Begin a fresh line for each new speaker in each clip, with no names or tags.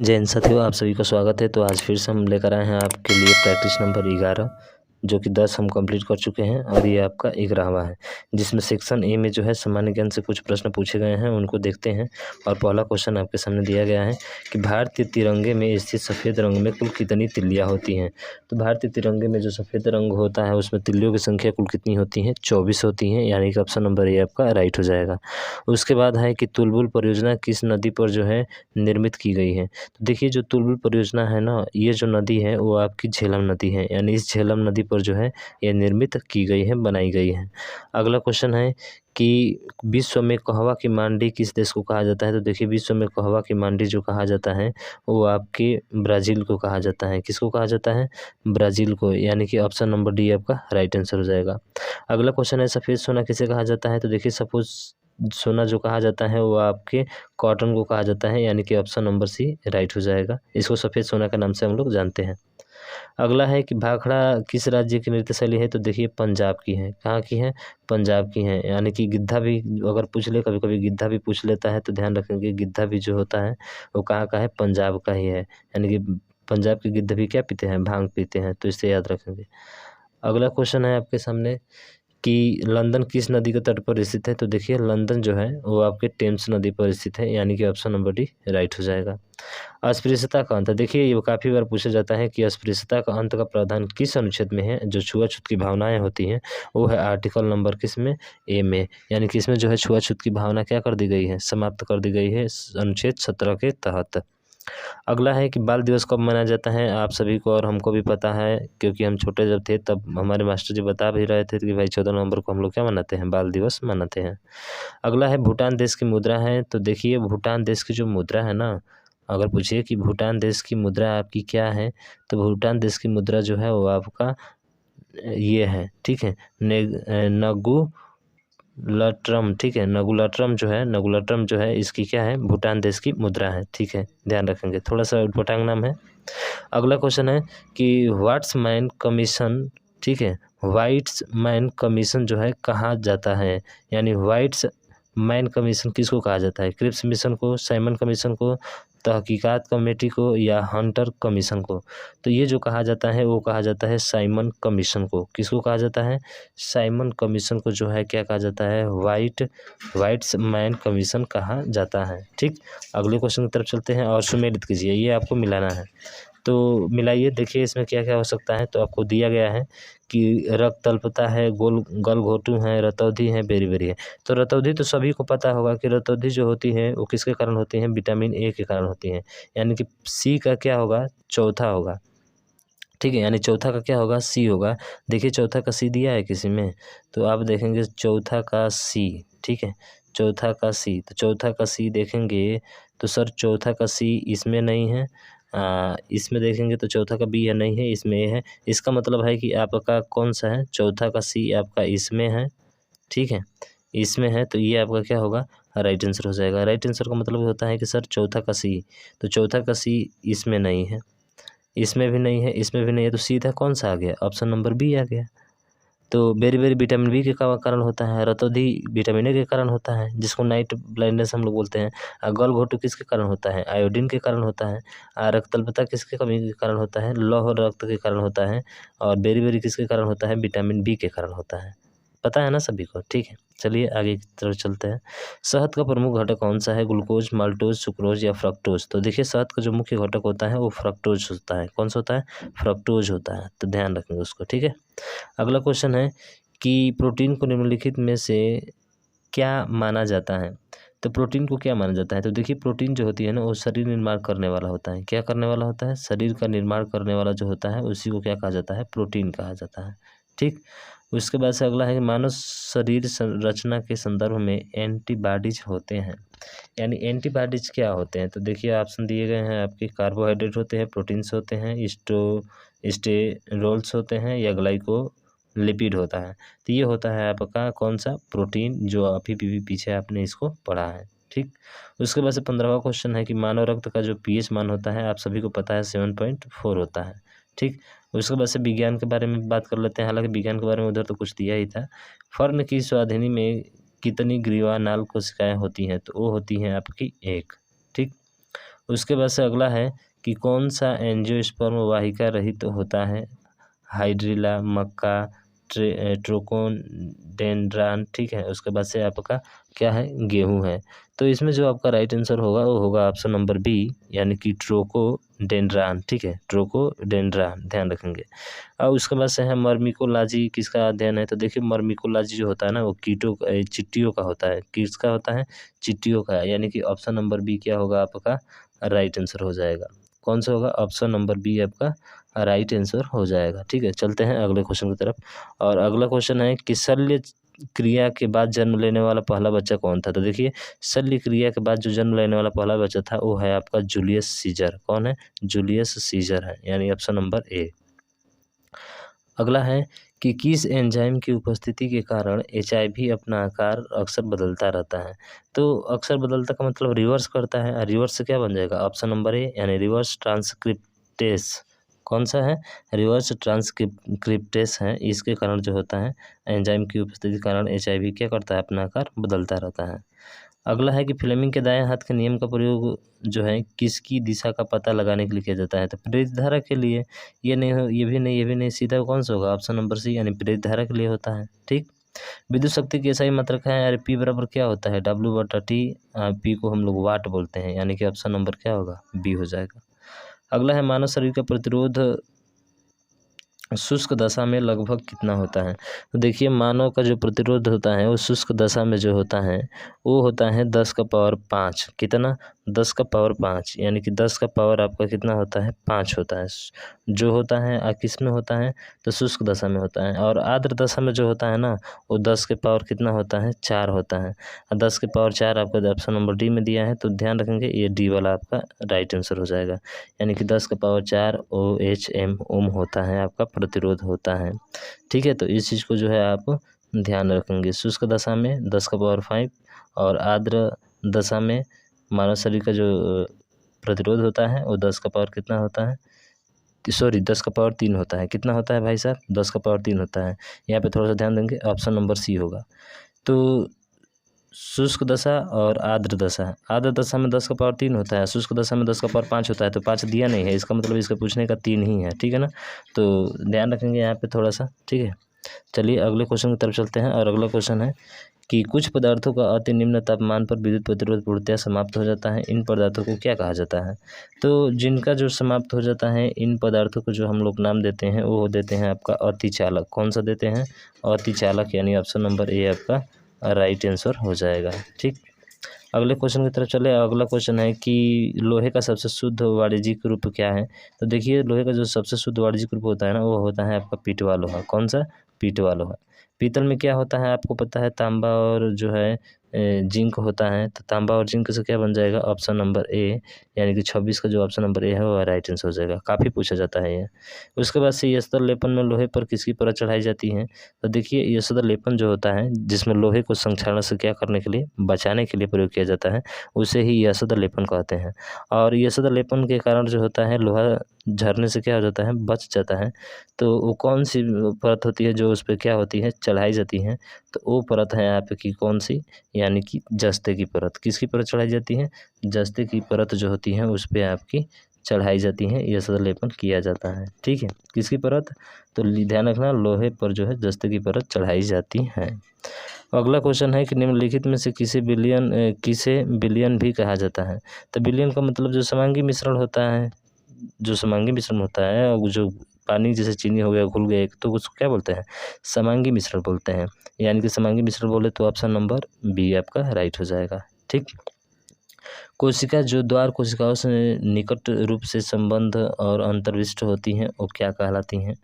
जय हिंद साथियों, आप सभी का स्वागत है। तो आज फिर से हम लेकर आए हैं आपके लिए प्रैक्टिस नंबर 11, जो कि 10 हम कंप्लीट कर चुके हैं और ये आपका 11वां है, जिसमें सेक्शन ए में जो है सामान्य ज्ञान से कुछ प्रश्न पूछे गए हैं, उनको देखते हैं। और पहला क्वेश्चन आपके सामने दिया गया है कि भारतीय तिरंगे में स्थित सफ़ेद रंग में कुल कितनी तिल्लियाँ होती हैं। तो भारतीय तिरंगे में जो सफ़ेद रंग होता है उसमें तिल्लियों की संख्या कुल कितनी होती है? 24 होती हैं, यानी कि ऑप्शन नंबर ए आपका राइट हो जाएगा। उसके बाद है कि तुलबुल परियोजना किस नदी पर जो है निर्मित की गई है। तो देखिए, जो तुलबुल परियोजना है ना, ये जो नदी है वो आपकी झेलम नदी है, यानी इस झेलम नदी पर जो है ये निर्मित की गई है, बनाई गई है। अगला क्वेश्चन है कि विश्व में कहवा की मंडी किस देश को कहा जाता है। तो देखिए, विश्व में कहवा की मंडी जो कहा जाता है वो आपके ब्राज़ील को कहा जाता है। किसको कहा जाता है? ब्राज़ील को, यानी कि ऑप्शन नंबर डी आपका राइट आंसर हो जाएगा। अगला क्वेश्चन है सफ़ेद सोना किसे कहा जाता है। तो देखिए, सपोज सोना जो कहा जाता है वो आपके कॉटन को कहा जाता है, यानी कि ऑप्शन नंबर सी राइट हो जाएगा। इसको सफ़ेद सोना के नाम से हम लोग जानते हैं। अगला है कि भाखड़ा किस राज्य की नृत्य शैली है। तो देखिए, पंजाब की है। कहाँ की है? पंजाब की है। यानी कि गिद्धा भी अगर पूछ ले, कभी कभी गिद्धा भी पूछ लेता है, तो ध्यान रखेंगे गिद्धा भी जो होता है वो कहाँ का है? पंजाब का ही है। यानी कि पंजाब के गिद्ध भी क्या पीते हैं? भांग पीते हैं, तो इससे याद रखेंगे। अगला क्वेश्चन है आपके सामने कि लंदन किस नदी के तट पर स्थित है। तो देखिए, लंदन जो है वो आपके टेम्स नदी पर स्थित है, यानी कि ऑप्शन नंबर डी राइट हो जाएगा। अस्पृश्यता का अंत, देखिए ये काफ़ी बार पूछा जाता है कि अस्पृश्यता का अंत का प्रावधान किस अनुच्छेद में है। जो छुआछूत की भावनाएं होती हैं वो है आर्टिकल नंबर किस में? ए में। यानी कि इसमें जो है छुआछूत की भावना क्या कर दी गई है? समाप्त कर दी गई है अनुच्छेद 17 के तहत। अगला है कि बाल दिवस कब मनाया जाता है। आप सभी को और हमको भी पता है, क्योंकि हम छोटे जब थे तब हमारे मास्टर जी बता भी रहे थे कि भाई 14 नवंबर को हम लोग क्या मनाते हैं? बाल दिवस मनाते हैं। अगला है भूटान देश की मुद्रा है। तो देखिए, भूटान देश की जो मुद्रा है ना, अगर पूछिए कि भूटान देश की मुद्रा आपकी क्या है, तो भूटान देश की मुद्रा जो है वो आपका ये है, ठीक है, नगु लट्रम, ठीक है, नगुलट्रम जो है इसकी क्या है? भूटान देश की मुद्रा है, ठीक है, ध्यान रखेंगे, थोड़ा सा उटपटांग नाम है। अगला क्वेश्चन है कि व्हाट्समैन कमीशन, ठीक है, व्हाइट्स मैन कमीशन जो है कहा जाता है। यानी व्हाइट्स मैन कमीशन किसको कहा जाता है? क्रिप्स मिशन को, साइमन कमीशन को, तहकीकात कमेटी को, या हंटर कमीशन को। तो ये जो कहा जाता है वो कहा जाता है साइमन कमीशन को। किसको कहा जाता है? साइमन कमीशन को जो है क्या कहा जाता है? व्हाइट्स मैन कमीशन कहा जाता है। ठीक, अगले क्वेश्चन की तरफ चलते हैं और सुमेलित कीजिए, ये आपको मिलाना है। तो मिलाइए, देखिए इसमें क्या क्या हो सकता है। तो आपको दिया गया है कि रक्त तल्पता है, गलघोटू है, रतौंधी है, बेरी-बेरी है। तो रतौंधी तो सभी को पता होगा कि रतौंधी जो होती है वो किसके कारण होती है? विटामिन ए के कारण होती है। यानी कि सी का क्या होगा? चौथा होगा, ठीक है, यानी चौथा का क्या होगा? सी होगा। देखिए, चौथा का सी दिया है किसी में, तो आप देखेंगे चौथा का सी, ठीक है, चौथा का सी, तो चौथा का सी देखेंगे तो सर चौथा का सी इसमें नहीं है, इसमें देखेंगे तो चौथा का बी है, नहीं है, इसमें ए है। इसका मतलब है कि आपका कौन सा है? चौथा का सी आपका इसमें है, ठीक है, इसमें है, तो ये आपका क्या होगा? राइट आंसर हो जाएगा। राइट आंसर का मतलब होता है कि सर चौथा का सी, तो चौथा का सी इसमें नहीं है, इसमें भी नहीं है, इसमें भी नहीं है, तो सीधा कौन सा आ गया? ऑप्शन नंबर बी आ गया। तो बेरी बेरी विटामिन बी के कारण होता है, रतौंधी विटामिन ए के कारण होता है, जिसको नाइट ब्लाइंडनेस हम लोग बोलते हैं। गलघोटू किसके कारण होता है? आयोडीन के कारण होता है। रक्त अल्पता किसके कमी के कारण होता है? लौह रक्त के कारण होता है। और बेरी बेरी किसके कारण होता है? विटामिन बी के कारण होता है। पता है ना सभी को? ठीक है, चलिए आगे की तरफ चलते हैं। शहद का प्रमुख घटक कौन सा है? ग्लूकोज, माल्टोज, सुक्रोज या फ्रक्टोज। तो देखिए, शहद का जो मुख्य घटक होता है वो फ्रक्टोज होता है। कौन सा होता है? फ्रक्टोज होता है, तो ध्यान रखेंगे उसको, ठीक है। अगला क्वेश्चन है कि प्रोटीन को निम्नलिखित में से क्या माना जाता है। तो प्रोटीन को क्या माना जाता है? तो देखिए, प्रोटीन जो होती है ना वो शरीर निर्माण करने वाला होता है। क्या करने वाला होता है? शरीर का निर्माण करने वाला जो होता है उसी को क्या कहा जाता है? प्रोटीन कहा जाता है, ठीक। उसके बाद से अगला है कि मानव शरीर संरचना के संदर्भ में एंटीबॉडीज होते हैं। यानी एंटीबॉडीज क्या होते हैं? तो देखिए, ऑप्शन दिए गए हैं आपके, कार्बोहाइड्रेट होते हैं, प्रोटीन्स होते हैं, स्टेरोल्स होते हैं, या ग्लाइकोलिपिड होता है। तो ये होता है आपका कौन सा? प्रोटीन, जो अभी भी पीछे आपने इसको पढ़ा है, ठीक। उसके बाद से 15वां क्वेश्चन है कि मानव रक्त का जो पीएच मान होता है आप सभी को पता है 7.4 होता है, ठीक। उसके बाद से विज्ञान के बारे में बात कर लेते हैं, हालांकि विज्ञान के बारे में उधर तो कुछ दिया ही था। फर्न की स्वाधीनी में कितनी ग्रीवा नाल कोशिकाएं होती हैं? तो वो होती हैं आपकी एक, ठीक। उसके बाद से अगला है कि कौन सा एंजियोस्पर्म वाहिका रहित होता है। हाइड्रिला, मक्का, ट्रोकोडेंड्रान, ठीक है। उसके बाद से आपका क्या है, गेहूं है। तो इसमें जो आपका राइट आंसर होगा वो होगा ऑप्शन नंबर बी, यानी कि ट्रोकोडेंड्रान, ठीक है, ट्रोकोडेंड्रान, ध्यान रखेंगे। और उसके बाद से है मर्मिकोलॉजी, किसका अध्ययन है। तो देखिए मर्मिकोलॉजी जो होता है ना वो चिट्टियों का होता है। किसका होता है, चिट्टियों का, यानी कि ऑप्शन नंबर बी क्या होगा आपका राइट आंसर हो जाएगा। कौन सा होगा, ऑप्शन नंबर बी आपका राइट आंसर हो जाएगा। ठीक है, चलते हैं अगले क्वेश्चन की तरफ। और अगला क्वेश्चन है कि शल्य क्रिया के बाद जन्म लेने वाला पहला बच्चा कौन था। तो देखिए शल्य क्रिया के बाद जो जन्म लेने वाला पहला बच्चा था वो है आपका जूलियस सीजर। कौन है, जूलियस सीजर है, यानी ऑप्शन नंबर ए। अगला है कि किस एंजाइम की उपस्थिति के कारण HIV अपना आकार अक्सर बदलता रहता है। तो अक्सर बदलता का मतलब रिवर्स करता है। रिवर्स से क्या बन जाएगा, ऑप्शन नंबर ए, यानी रिवर्स ट्रांसक्रिप्टेस। कौन सा है, रिवर्स ट्रांसक्रिप्टेस है। इसके कारण जो होता है एंजाइम की उपस्थिति के कारण HIV क्या करता है, अपना आकार बदलता रहता है। अगला है कि फ्लेमिंग के दाएं हाथ के नियम का प्रयोग जो है किसकी दिशा का पता लगाने के लिए किया जाता है। तो प्रेरित धारा के लिए, ये नहीं हो, ये भी नहीं, सीधा कौन सा होगा, ऑप्शन नंबर सी, यानी प्रेरित धारा के लिए होता है। ठीक, विद्युत शक्ति की ऐसा ही मात्रक है यार, P बराबर क्या होता है, W/T। P को हम लोग वाट बोलते हैं, यानी कि ऑप्शन नंबर क्या होगा, बी हो जाएगा। अगला है मानव शरीर का प्रतिरोध शुष्क दशा में लगभग कितना होता है। तो देखिए मानव का जो प्रतिरोध होता है वो शुष्क दशा में जो होता है वो होता है 10⁵ कितना, 10⁵, यानी कि 10 का पावर आपका कितना होता है, 5 होता है। जो होता है किस में होता है, तो शुष्क दशा में होता है। और आर्द्र दशा में जो होता है ना वो 10 के पावर कितना होता है, 4 होता है। 10 के पावर 4 आपका ऑप्शन नंबर डी में दिया है, तो ध्यान रखेंगे ये डी वाला आपका राइट आंसर हो जाएगा। यानी कि 10 का पावर 4 OHM ओम होता है, आपका प्रतिरोध होता है। ठीक है, तो इस चीज़ को जो है आप ध्यान रखेंगे। शुष्क दशा में 10 का पावर 5 और आर्द्र दशा में मानव शरीर का जो प्रतिरोध होता है वो 10 का पावर कितना होता है, सॉरी 10 का पावर 3 होता है। कितना होता है भाई साहब, 10 का पावर 3 होता है। यहाँ पे थोड़ा सा ध्यान देंगे, ऑप्शन नंबर सी होगा। तो शुष्क दशा और आर्द्र दशा, आर्द्र दशा में 10 का पावर 3 होता है, शुष्क दशा में 10 का पावर 5 होता है। तो 5 दिया नहीं है, इसका मतलब इसका पूछने का 3 ही है, ठीक है ना। तो ध्यान रखेंगे यहाँ पे थोड़ा सा, ठीक है। चलिए अगले क्वेश्चन की तरफ चलते हैं। और अगला क्वेश्चन है कि कुछ पदार्थों का अति निम्न तापमान पर विद्युत प्रतिरोध पूर्णतः समाप्त हो जाता है, इन पदार्थों को क्या कहा जाता है। तो जिनका जो समाप्त हो जाता है इन पदार्थों को जो हम लोग नाम देते हैं वो देते हैं आपका अतिचालक। कौन सा देते हैं, अतिचालक, यानी ऑप्शन नंबर ए आपका राइट आंसर हो जाएगा। ठीक, अगले क्वेश्चन की तरफ चले। अगला क्वेश्चन है कि लोहे का सबसे शुद्ध वाणिज्यिक रूप क्या है। तो देखिए लोहे का जो सबसे शुद्ध वाणिज्यिक रूप होता है ना वो होता है आपका पीटवा लोहा। कौन सा, पीटवा लोहा। पीतल में क्या होता है आपको पता है, तांबा और जो है जिंक होता है। तो तांबा और जिंक से क्या बन जाएगा, ऑप्शन नंबर ए, यानी कि 26 का जो ऑप्शन नंबर ए है वो राइट आंसर हो जाएगा। काफ़ी पूछा जाता है ये। उसके बाद से यस्तर लेपन में लोहे पर किसकी परत चढ़ाई जाती है। तो देखिए यस्तर लेपन जो होता है जिसमें लोहे को संक्षारण से क्या करने के लिए, बचाने के लिए प्रयोग किया जाता है, उसे ही यस्तर लेपन कहते हैं। और यस्तर लेपन के कारण जो होता है लोहा झरने से क्या हो जाता है, बच जाता है। तो वो कौन सी परत होती है जो उस पर क्या होती है, चढ़ाई जाती है। तो वो परत है आपकी कौन सी, यानी कि जस्ते की परत। किसकी परत चढ़ाई जाती है, जस्ते की परत जो होती है उस पर आपकी चढ़ाई जाती है, यह सदा लेपन किया जाता है। ठीक है, किसकी परत, तो ध्यान रखना लोहे पर जो है जस्ते की परत चढ़ाई जाती है। अगला क्वेश्चन है कि निम्नलिखित में से किसे विलयन भी कहा जाता है। तो विलयन का मतलब जो समांगी मिश्रण होता है, जो समांगी मिश्रण होता है और जो पानी जैसे चीनी हो गया घुल गया तो उसको क्या बोलते हैं, समांगी मिश्रण बोलते हैं। यानी कि समांगी मिश्रण बोले तो ऑप्शन नंबर बी आपका राइट हो जाएगा। ठीक, कोशिका जो द्वार कोशिकाओं से निकट रूप से संबंध और अंतर्विष्ट होती हैं वो क्या कहलाती हैं।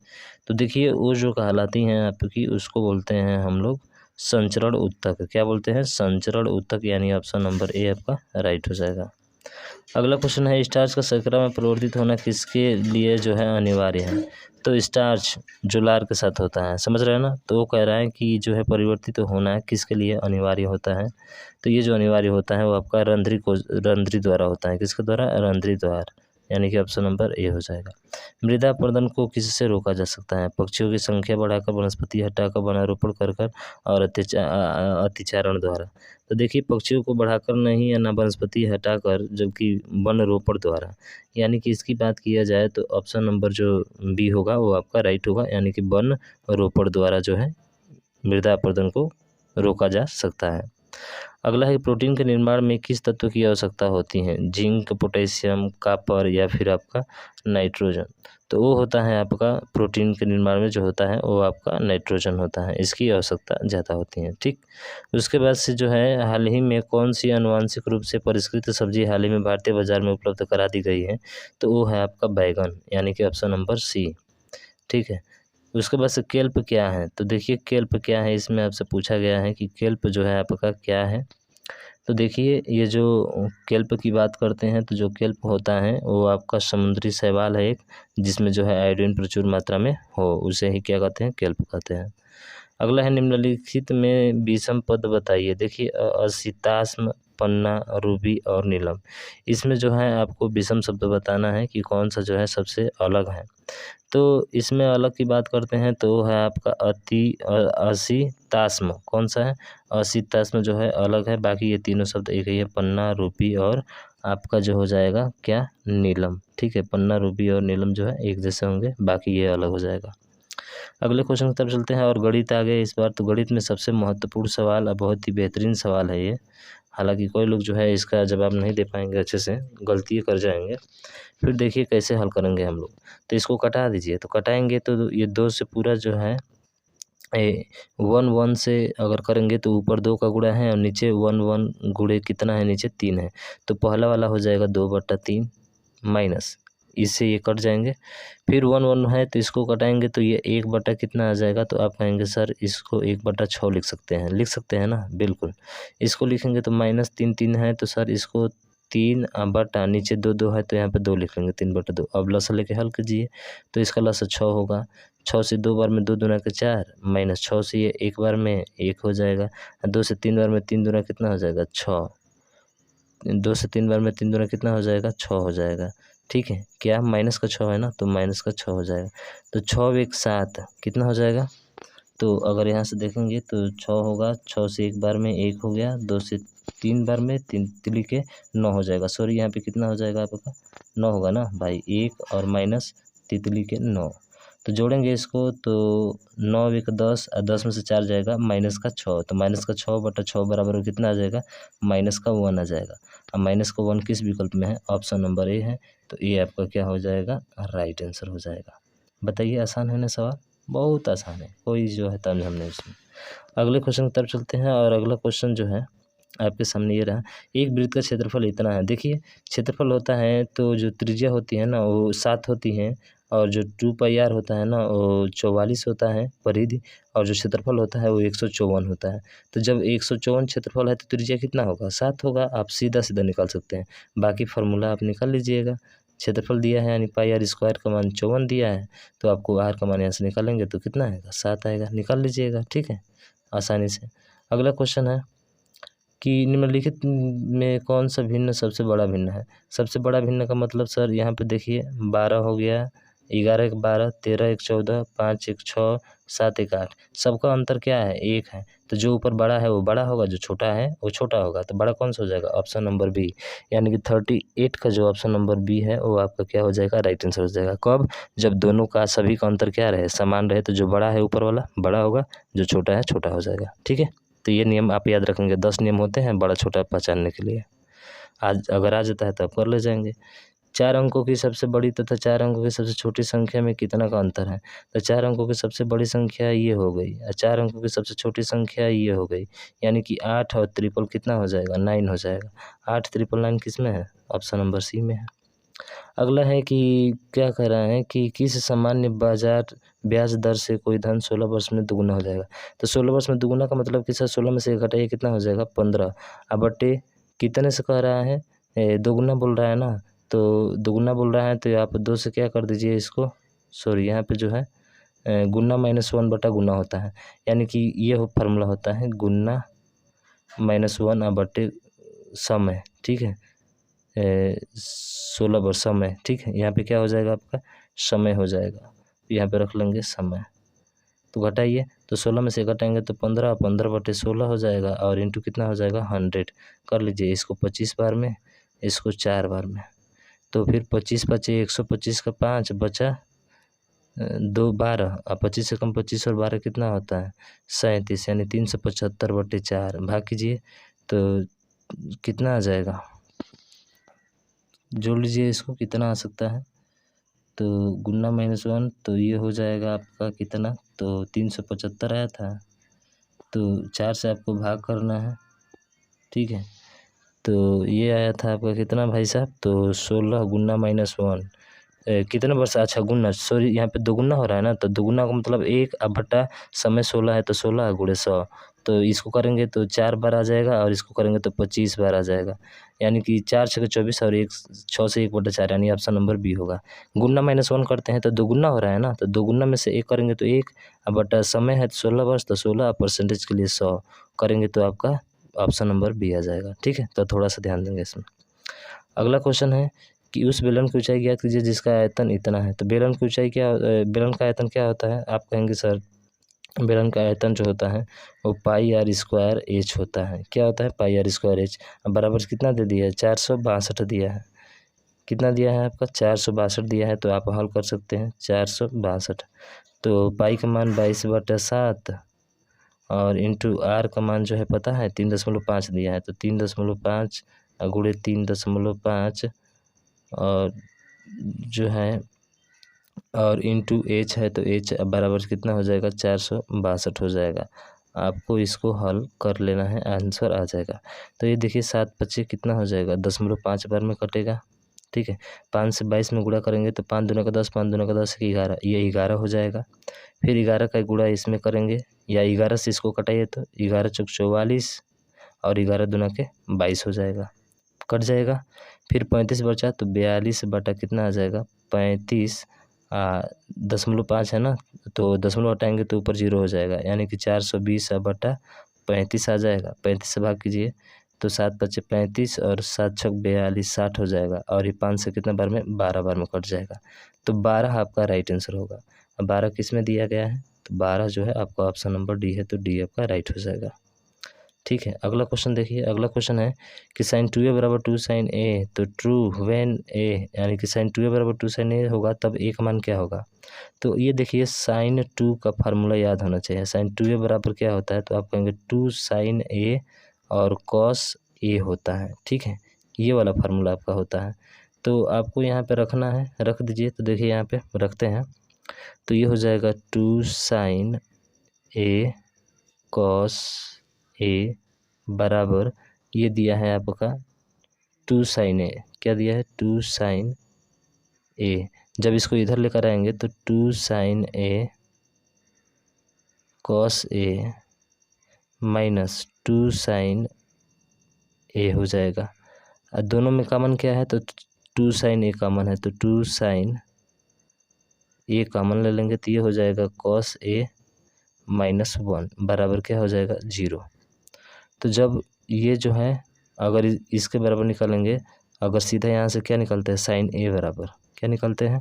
तो देखिए वो जो कहलाती हैं आपकी उसको बोलते हैं हम लोग संचरण उत्तक। क्या बोलते हैं, संचरण उत्तक, यानी ऑप्शन नंबर ए आपका राइट हो जाएगा। अगला क्वेश्चन है स्टार्च का शर्करा में परिवर्तित होना किसके लिए जो है अनिवार्य है। तो स्टार्च जो लार के साथ होता है, समझ रहे हैं ना, तो वो कह रहा है कि जो है परिवर्तित होना किसके लिए अनिवार्य होता है। तो ये जो अनिवार्य होता है वो आपका रंध्री द्वारा होता है। किसके द्वारा, रंध्री द्वार, यानी कि ऑप्शन नंबर ए हो जाएगा। मृदा अपरदन को किससे रोका जा सकता है? पक्षियों की संख्या बढ़ाकर, वनस्पति हटाकर, वनारोपण कर कर और अतिचारण द्वारा। तो देखिए पक्षियों को बढ़ाकर नहीं या ना वनस्पति हटाकर, जबकि वन रोपण द्वारा। यानी कि इसकी बात किया जाए तो ऑप्शन नंबर जो बी होगा वो आपका राइट होगा, यानी कि वन रोपण द्वारा जो है मृदा अपरदन को रोका जा सकता है। अगला है प्रोटीन के निर्माण में किस तत्व की आवश्यकता होती है? जिंक, पोटेशियम, कॉपर या फिर आपका नाइट्रोजन। तो वो होता है आपका प्रोटीन के निर्माण में जो होता है वो आपका नाइट्रोजन होता है, इसकी आवश्यकता ज़्यादा होती है। ठीक, उसके बाद से जो है हाल ही में कौन सी आनुवांशिक रूप से परिष्कृत सब्जी हाल ही में भारतीय बाजार में उपलब्ध करा दी गई है? तो वो है आपका बैगन, यानी कि ऑप्शन नंबर सी। ठीक है, उसके बाद से केल्प क्या है? तो देखिए केल्प क्या है, इसमें आपसे पूछा गया है कि केल्प जो है आपका क्या है। तो देखिए ये जो केल्प की बात करते हैं तो जो केल्प होता है वो आपका समुद्री शैवाल है एक, जिसमें जो है आयोडीन प्रचुर मात्रा में हो, उसे ही क्या कहते हैं? केल्प कहते हैं। अगला है निम्नलिखित में विषम पद बताइए। देखिए असिताश्म, पन्ना, रूबी और नीलम। इसमें जो है आपको विषम शब्द बताना है कि कौन सा जो है सबसे अलग है। तो इसमें अलग की बात करते हैं तो वो है आपका असिताश्म। कौन सा है? असिताश्म जो है अलग है, बाकी ये तीनों शब्द एक ही है, पन्ना, रूबी और आपका जो हो जाएगा क्या? नीलम। ठीक है, पन्ना, रूबी और नीलम जो है एक जैसे होंगे, बाकी ये अलग हो जाएगा। अगले क्वेश्चन की तरफ चलते हैं और गणित आ गए इस बार। तो गणित में सबसे महत्वपूर्ण सवाल और बहुत ही बेहतरीन सवाल है ये। हालांकि कोई लोग जो है इसका जवाब नहीं दे पाएंगे अच्छे से, गलती कर जाएंगे। फिर देखिए कैसे हल करेंगे हम लोग। तो इसको कटा दीजिए, तो कटाएंगे तो ये 2 से पूरा जो है 1 से अगर करेंगे तो ऊपर 2 का गुणा है और नीचे 1 गुणे कितना है? नीचे 3 है। तो पहला वाला हो जाएगा 2/3 माइनस, इससे ये कट जाएंगे। फिर 1 है तो इसको कटाएंगे तो ये 1 बटा कितना आ जाएगा? तो आप कहेंगे सर इसको 1/6 लिख सकते हैं ना? बिल्कुल। इसको लिखेंगे तो -3 है, तो सर इसको 3 बटा नीचे 2 है तो यहाँ पे 2 लिख लेंगे, 3/2। अब लसा लेके हल कीजिए तो इसका लसा 6 होगा। 6 से 2 बार में 2 दूना के 4, -6 से ये 1 बार में 1 हो जाएगा। 2 से 3 बार में 3 दूना कितना हो जाएगा? 6। 2 से 3 बार में 3 दूना कितना हो जाएगा? 6 हो जाएगा। ठीक है, क्या माइनस का 6 है ना, तो माइनस का 6 हो जाएगा। तो 6 1 7 कितना हो जाएगा? तो अगर यहाँ से देखेंगे तो 6 होगा, 6 से 1 बार में 1 हो गया, 2 से 3 बार में 3 तिली के 9 हो जाएगा। सॉरी यहाँ पे कितना हो जाएगा आपका? 9 होगा ना भाई, 1 और माइनस तितली के 9। तो जोड़ेंगे इसको तो 9 1 10 और 10 में से 4 जाएगा माइनस का 6, तो माइनस का 6/6 बराबर में कितना आ जाएगा? माइनस का 1 आ जाएगा। अब माइनस का 1 किस विकल्प में है? ऑप्शन नंबर ए है। तो ये आपका क्या हो जाएगा? राइट आंसर हो जाएगा। बताइए आसान है ना सवाल? बहुत आसान है, कोई जो है तामझाम नहीं इसमें। अगले क्वेश्चन की तरफ चलते हैं और अगला क्वेश्चन जो है आपके सामने ये रहा। एक वृत्त का क्षेत्रफल इतना है। देखिए क्षेत्रफल होता है तो जो त्रिज्या होती है ना वो 7 होती है, और जो 2πr होता है ना वो 44 होता है परिधि, और जो क्षेत्रफल होता है वो 154 होता है। तो जब 154 क्षेत्रफल है तो त्रिज्या कितना होगा? 7 होगा। आप सीधा सीधा निकाल सकते हैं, बाकी फार्मूला आप निकाल लीजिएगा। क्षेत्रफल दिया है यानी πr² का मान 54 दिया है, तो आपको r का मान यहाँ से निकालेंगे तो कितना आएगा? 7 आएगा, निकाल लीजिएगा। ठीक है, आसानी से। अगला क्वेश्चन है कि निम्नलिखित में कौन सा भिन्न सबसे बड़ा भिन्न है? सबसे बड़ा भिन्न का मतलब सर यहाँ पे देखिए 12 हो गया, 11 1 12, 13 1 14, 5 1 6, 7 1 8। सबका अंतर क्या है? 1 है। तो जो ऊपर बड़ा है वो बड़ा होगा, जो छोटा है वो छोटा होगा। तो बड़ा कौन सा हो जाएगा? ऑप्शन नंबर बी, यानी कि 38 का जो ऑप्शन नंबर बी है वो आपका क्या हो जाएगा? राइट आंसर हो जाएगा। कब? जब दोनों का सभी का अंतर क्या रहे? समान रहे। तो जो बड़ा है ऊपर वाला बड़ा होगा, जो छोटा है छोटा हो जाएगा। ठीक है, तो ये नियम आप याद रखेंगे। 10 नियम होते हैं बड़ा छोटा पहचानने के लिए। आज अगर आ जाता है तो आप कर ले जाएंगे। 4 अंकों की सबसे बड़ी तथा 4 अंकों की सबसे छोटी संख्या में कितना का अंतर है? तो 4 अंकों की सबसे बड़ी संख्या ये हो गई और 4 अंकों की सबसे छोटी संख्या ये हो गई, यानी कि 8 और ट्रिपल कितना हो जाएगा? 9 हो जाएगा। 8 ट्रिपल 9 किस में है? ऑप्शन नंबर सी में है। अगला है कि क्या कह रहा है कि किस सामान्य बाजार ब्याज दर से कोई धन 16 वर्ष में दुगुना हो जाएगा? तो 16 वर्ष में दुगुना का मतलब कि सर 16 में से घटाइए कितना हो जाएगा? 15। अब बटे कितने से कह रहा है? दोगुना बोल रहा है ना, तो दुगुना बोल रहा है तो आप 2 से क्या कर दीजिए इसको, सॉरी यहाँ पे जो है गुना -1 बटा गुना होता है, यानी कि ये फार्मूला होता है गुना -1 बटे समय। ठीक है, 16 वर्ष समय, ठीक है। यहाँ पे क्या हो जाएगा आपका समय हो जाएगा, यहाँ पे रख लेंगे समय। तो घटाइए, तो 16 में से घटाएंगे तो 15, 15/16 हो जाएगा और इंटू कितना हो जाएगा 100 कर लीजिए। इसको 25 बार में, इसको 4 बार में, तो फिर 25 बचे 125 का 5 बचा 2 12 और 25 से कम 25 और 12 कितना होता है 37, यानी 375/4 भाग कीजिए तो कितना आ जाएगा, जोड़ लीजिए इसको कितना आ सकता है। तो गुना -1 तो ये हो जाएगा आपका कितना, तो 375 आया था, तो 4 से आपको भाग करना है, ठीक है। तो ये आया था आपका कितना भाई साहब, तो 16 गुना -1 कितने वर्ष, अच्छा गुना, सॉरी यहाँ पे दोगुना हो रहा है ना, तो दोगुना का मतलब 1 बटा समय 16 है तो 16 गुणे 100, तो इसको करेंगे तो 4 बार आ जाएगा और इसको करेंगे तो 25 बार आ जाएगा, यानी कि 4 6 24 और 6 से 1/4, यानी ऑप्शन नंबर बी होगा। गुना -1 करते हैं तो दोगुना हो रहा है ना, तो दोगुना में से 1 करेंगे तो 1 बटा समय है तो 16 वर्ष, तो 16 परसेंटेज के लिए 100 करेंगे तो आपका ऑप्शन नंबर बी आ जाएगा, ठीक है। तो थोड़ा सा ध्यान देंगे इसमें। अगला क्वेश्चन है कि उस बेलन की ऊंचाई ज्ञात कीजिए जिसका आयतन इतना है। तो बेलन की ऊंचाई क्या, बेलन का आयतन क्या होता है, आप कहेंगे सर बेलन का आयतन जो होता है वो πr² होता है। क्या होता है πr²। बराबर कितना दे दिया है 462 दिया है, कितना दिया है आपका 462 दिया है, तो आप हल कर सकते हैं 462। तो पाई का मान 22/7 और इंटू आर का मान जो है पता है 3.5 दिया है, तो 3.5 गुणे 3.5 और जो है और इंटू एच है, तो एच बराबर कितना हो जाएगा 462 हो जाएगा। आपको इसको हल कर लेना है, आंसर आ जाएगा। तो ये देखिए 7 बच्चे कितना हो जाएगा 0.5 बार में कटेगा, ठीक है। 5 से 22 में गुणा करेंगे तो 5 दूना का 10, 5 दूना का 10 11, ये 11 हो जाएगा। फिर 11 का गुणा इसमें करेंगे, या 11 से इसको कटाइए तो 11 चौक 44 और 11 दूना के 22 हो जाएगा, कट जाएगा। फिर 35 बचा तो 42 बटा कितना आ जाएगा 35, 0.5 है ना, तो दशमलव हटाएंगे तो ऊपर 0 हो जाएगा, यानी कि 420 बटा 35 आ जाएगा। 35 से भाग कीजिए तो 7 बचे 35 और 7 छक 42 60 हो जाएगा, और ये 5 से कितना बार में 12 बार में कट जाएगा, तो 12 आपका राइट आंसर होगा। अब 12 किस में दिया गया है, तो 12 जो है आपका ऑप्शन नंबर डी है, तो डी आपका राइट हो जाएगा, ठीक है। अगला क्वेश्चन देखिए, अगला क्वेश्चन है कि sin 2a बराबर 2 sin a, तो ट्रू व्हेन a, यानी कि sin 2a बराबर 2 sin a होगा तब a का मान क्या होगा। तो ये देखिए sin 2 का फार्मूला याद होना चाहिए। sin 2a बराबर क्या होता है, तो आप कहेंगे 2 sin a और cos a होता है, ठीक है। ये वाला फार्मूला आपका होता है, तो आपको यहाँ पे रखना है, रख दीजिए। तो देखिए यहाँ पे रखते हैं, तो ये हो जाएगा 2 sin a cos a बराबर ये दिया है आपका 2 sin a, क्या दिया है 2 sin a। जब इसको इधर लेकर आएंगे तो 2 sin a cos a minus 2 sin a हो जाएगा। और दोनों में कॉमन क्या है, तो 2 sin a कॉमन है, तो 2 sin a कॉमन ले लेंगे तो ये हो जाएगा cos a -1 बराबर क्या हो जाएगा 0। तो जब ये जो है अगर इसके बराबर निकालेंगे, अगर सीधा यहाँ से क्या निकलते हैं sin a बराबर क्या निकलते हैं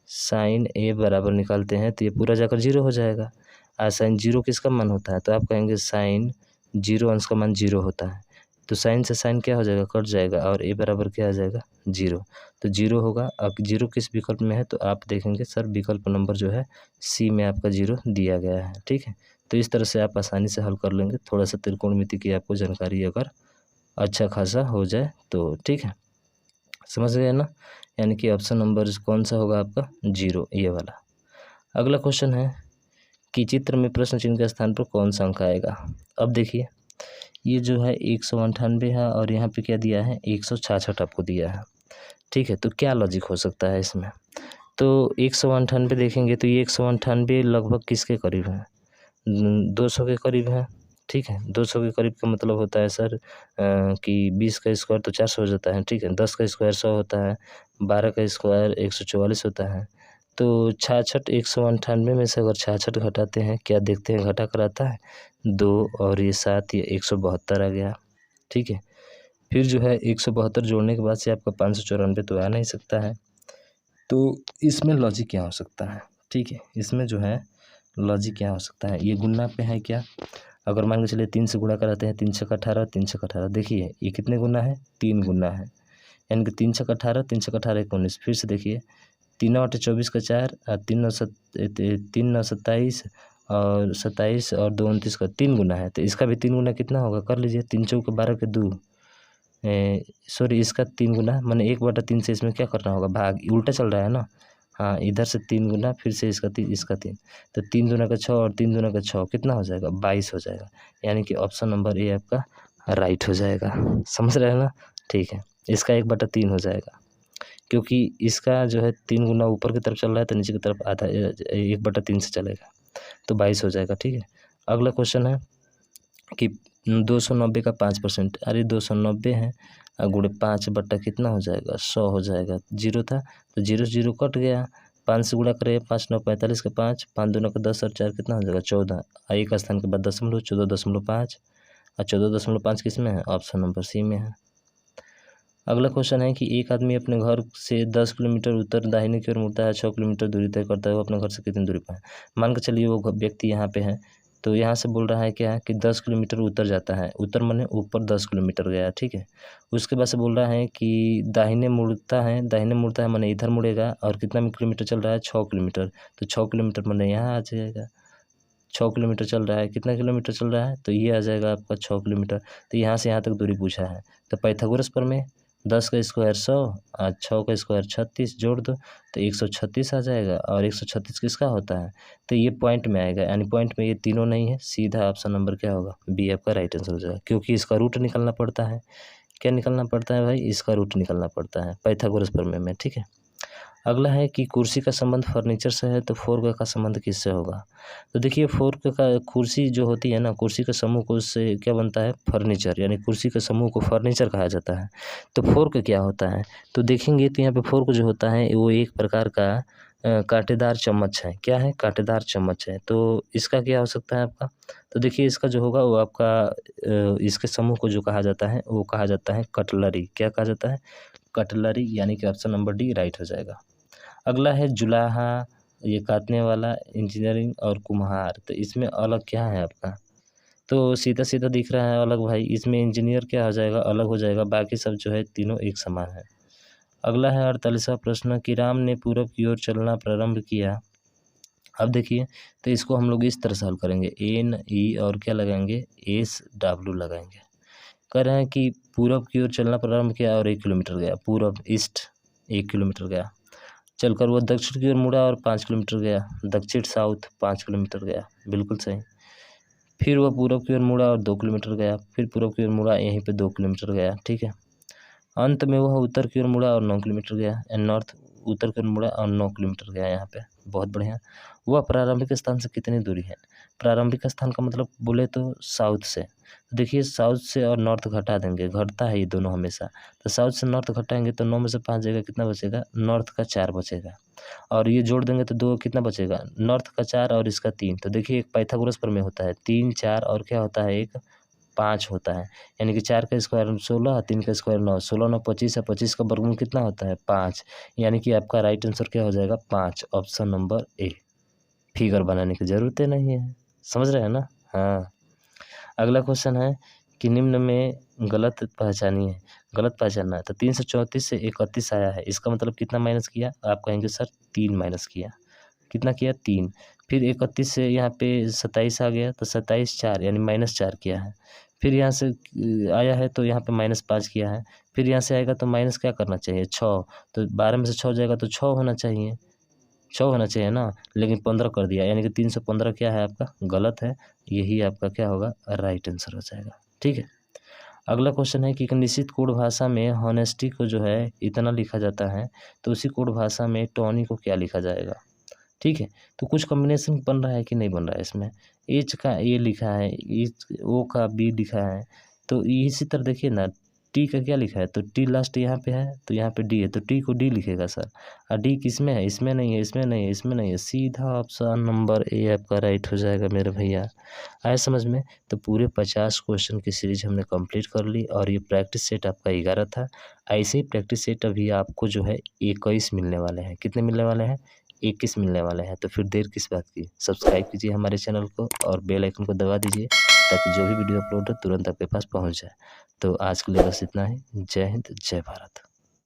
sin a बराबर निकालते हैं, तो ये पूरा जाकर 0 हो जाएगा। और sin 0 किसका मान होता है, तो आप कहेंगे sin 0 अंश का मान 0 होता है, तो sin से sin क्या हो जाएगा कट जाएगा और a बराबर क्या आ जाएगा 0, तो 0 होगा। अब 0 किस विकल्प में है, तो आप देखेंगे सर विकल्प नंबर जो है सी में आपका 0 दिया गया है, ठीक है। तो इस तरह से आप आसानी से हल कर लेंगे, थोड़ा सा त्रिकोणमिति की आपको जानकारी अगर अच्छा खासा हो जाए तो, ठीक है, समझ गए ना। यानी कि ऑप्शन नंबर कौन सा होगा आपका 0, ये वाला। अगला क्वेश्चन है कि चित्र में प्रश्न चिन्ह के स्थान पर कौन सा अंक आएगा। अब देखिए ये जो है 198 है और यहाँ पे क्या दिया है 166 आपको दिया है, ठीक है। तो क्या लॉजिक हो सकता है इसमें, तो 198 देखेंगे तो ये 198 लगभग किसके करीब है 200 के करीब है, ठीक है। 200 के करीब का मतलब होता है सर कि 20 का स्क्वायर तो 400 हो जाता है, ठीक है। 10 का स्क्वायर 100 होता है, 12 का स्क्वायर 144 होता है। तो 66 198 में से अगर 66 घटाते हैं, क्या देखते हैं घटा कर आता है 2 और ये 7, ये 172 आ गया, ठीक है। फिर जो है 172 जोड़ने के बाद से आपका 594 तो आ नहीं सकता है। तो इसमें लॉजिक क्या हो सकता है, ठीक है, इसमें जो है लॉजिक क्या हो सकता है, ये गुणा पे है क्या, अगर मान के चलिए 3 से गुणा कराते हैं, 3 छक 18, 3 छक 18, देखिए ये कितने गुना है, 3 गुना है, यानी कि 3 छक 18, 3 छक 18 19। फिर से देखिए 3 8 24 का 4 और 3 9 27 और 27 और 2 29 का 3 गुना है, तो इसका भी 3 गुना कितना होगा, कर लीजिए, 3 चौके 12 के 2, सॉरी इसका 3 गुना माने 1/3 से इसमें क्या करना होगा, भाग, उल्टा चल रहा है ना, हाँ इधर से 3 गुना, फिर से इसका 3 इसका 3, तो 3 दूना का 6 और 3 दूना का 6 कितना हो जाएगा, 22 हो जाएगा, यानी कि ऑप्शन नंबर ए आपका राइट हो जाएगा। समझ रहे हैं ना, ठीक है, इसका 1/3 हो जाएगा, क्योंकि इसका जो है 3 गुना ऊपर की तरफ चल रहा है तो नीचे की तरफ आधा 1/3 से चलेगा, तो 22 हो जाएगा, ठीक है। अगला क्वेश्चन है कि 290 का 5%, अरे 290 है और गुणे 5 बट्टा कितना हो जाएगा, 100 हो जाएगा, जीरो था तो जीरो जीरो कट गया, 5 से गुणा करें, 5 9 45 का 5, 5 दूना का 10 और 4 कितना हो जाएगा 14, एक स्थान के बाद दशमलव, 14.5 और 14.5 किस में है, ऑप्शन नंबर सी में है। अगला क्वेश्चन है कि एक आदमी अपने घर से 10 किलोमीटर उत्तर दाहिने की ओर मुड़ता है, 6 किलोमीटर दूरी तय करता है, वो अपने घर से कितनी दूरी पर है, मान के चलिए वो व्यक्ति यहाँ पे है, तो यहाँ से बोल रहा है क्या कि 10 किलोमीटर उत्तर जाता है, उत्तर माने ऊपर 10 किलोमीटर गया, ठीक है। उसके बाद से बोल रहा है कि दाहिने मुड़ता है माने इधर मुड़ेगा और कितना किलोमीटर चल रहा है, 6 किलोमीटर, तो 6 किलोमीटर माने यहाँ आ जाएगा, 6 किलोमीटर चल रहा है, कितना किलोमीटर चल रहा है, तो ये आ जाएगा आपका 6 किलोमीटर, तो यहाँ से यहाँ तक दूरी पूछा है, तो पाइथागोरस प्रमेय 10 का स्क्वायर 100 और 6 का स्क्वायर 36 जोड़ दो तो 136 आ जाएगा, और 136 किसका होता है, तो ये पॉइंट में आएगा, यानी पॉइंट में ये तीनों नहीं है, सीधा ऑप्शन नंबर क्या होगा, बी आपका राइट आंसर हो जाएगा, क्योंकि इसका रूट निकलना पड़ता है, क्या निकलना पड़ता है भाई, इसका रूट निकलना पड़ता है पाइथागोरस प्रमेय में, ठीक है। अगला है कि कुर्सी का संबंध फर्नीचर से है तो फोर्क का संबंध किससे होगा, तो देखिए फोर्क का, कुर्सी जो होती है ना, कुर्सी के समूह को, उससे क्या बनता है, फर्नीचर, यानी कुर्सी के समूह को फर्नीचर कहा जाता है। तो फोर्क क्या होता है, तो देखेंगे तो यहाँ पे फोर्क जो होता है वो एक प्रकार का कांटेदार चम्मच है, क्या है, कांटेदार चम्मच है, तो इसका क्या हो सकता है आपका, तो देखिए इसका जो होगा वो आपका इसके समूह को जो कहा जाता है वो कहा जाता है कटलरी, क्या कहा जाता है, कटलरी, यानी कि ऑप्शन नंबर डी राइट हो जाएगा। अगला है जुलाहा, ये काटने वाला, इंजीनियरिंग और कुम्हार, तो इसमें अलग क्या है आपका, तो सीधा सीधा दिख रहा है अलग भाई, इसमें इंजीनियर क्या हो जाएगा, अलग हो जाएगा, बाकी सब जो है तीनों एक समान है। अगला है 48वां प्रश्न कि राम ने पूरब की ओर चलना प्रारंभ किया, अब देखिए तो इसको हम लोग इस तरह सॉल्व करेंगे, एन ई और क्या लगाएंगे, एस डब्ल्यू लगाएंगे। कह रहे हैं कि पूरब की ओर चलना प्रारंभ किया और 1 किलोमीटर गया, पूरब ईस्ट 1 किलोमीटर गया, चलकर वो दक्षिण की ओर मुड़ा और 5 किलोमीटर गया, दक्षिण साउथ 5 किलोमीटर गया, बिल्कुल सही। फिर वह पूरब की ओर मुड़ा और 2 किलोमीटर गया, फिर पूरब की ओर मुड़ा, यहीं पे 2 किलोमीटर गया, ठीक है। अंत में वह उत्तर की ओर मुड़ा और 9 किलोमीटर गया, नॉर्थ, उत्तर की ओर मुड़ा और 9 किलोमीटर गया यहाँ पे, बहुत बढ़िया। वह प्रारंभिक स्थान से कितनी दूरी है, प्रारंभिक स्थान का मतलब बोले तो साउथ से, तो देखिए साउथ से और नॉर्थ घटा देंगे, घटता है ये दोनों हमेशा, तो साउथ से नॉर्थ घटाएंगे तो 9 में से 5 जाएगा, कितना बचेगा, नॉर्थ का 4 बचेगा, और ये जोड़ देंगे तो 2 कितना बचेगा, नॉर्थ का 4 और इसका 3, तो देखिए एक पाइथागोरस प्रमेय होता है, 3 4 और क्या होता है, एक 5 होता है, यानी कि 4 का स्क्वायर 16, 3 का स्क्वायर 9, 16 9 25 है, 25 का वर्गमूल कितना होता है 5, यानी कि आपका राइट आंसर क्या हो जाएगा 5, ऑप्शन नंबर ए। फिगर बनाने की ज़रूरत ही नहीं है, समझ रहे हैं ना, हाँ। अगला क्वेश्चन है कि निम्न में गलत पहचानिए, गलत पहचानना है, तो 334 से 31 आया है, इसका मतलब कितना माइनस किया, आप कहेंगे सर 3 माइनस किया, कितना किया 3, फिर 31 से यहाँ पे 27 आ गया तो 27 4 यानी -4 किया है, फिर यहाँ से आया है तो यहाँ पे -5 किया है, फिर यहाँ से आएगा तो माइनस क्या करना चाहिए 6, तो 12 में से 6 जाएगा तो 6 होना चाहिए, 6 होना चाहिए ना, लेकिन 15 कर दिया, यानी कि 315 क्या है आपका गलत है, यही आपका क्या होगा राइट आंसर हो जाएगा, ठीक है। अगला क्वेश्चन है कि एक निश्चित कोड भाषा में हॉनेस्टी को जो है इतना लिखा जाता है, तो उसी कोड भाषा में टॉनी को क्या लिखा जाएगा, ठीक है। तो कुछ कॉम्बिनेशन बन रहा है कि नहीं बन रहा है, इसमें एच का ए लिखा है, एच ओ का बी लिखा है, तो इसी तरह देखिए ना टी का क्या लिखा है, तो टी लास्ट यहाँ पे है तो यहाँ पे डी है, तो टी को डी लिखेगा सर। और डी किस में है, इसमें नहीं है, इसमें नहीं है, इसमें नहीं है, सीधा ऑप्शन नंबर ए आपका राइट हो जाएगा मेरे भैया। आए समझ में। तो पूरे 50 क्वेश्चन की सीरीज हमने कंप्लीट कर ली और ये प्रैक्टिस सेट आपका 11 था। ऐसे ही प्रैक्टिस सेट अभी आपको जो है 21 मिलने वाले हैं। कितने मिलने वाले हैं, 21 मिलने वाले हैं। तो फिर देर किस बात की, सब्सक्राइब कीजिए हमारे चैनल को और बेल आइकन को दबा दीजिए ताकि जो भी वीडियो अपलोड हो तुरंत आपके पास पहुंच जाए। तो आज के लिए बस इतना ही। जय हिंद, जय भारत।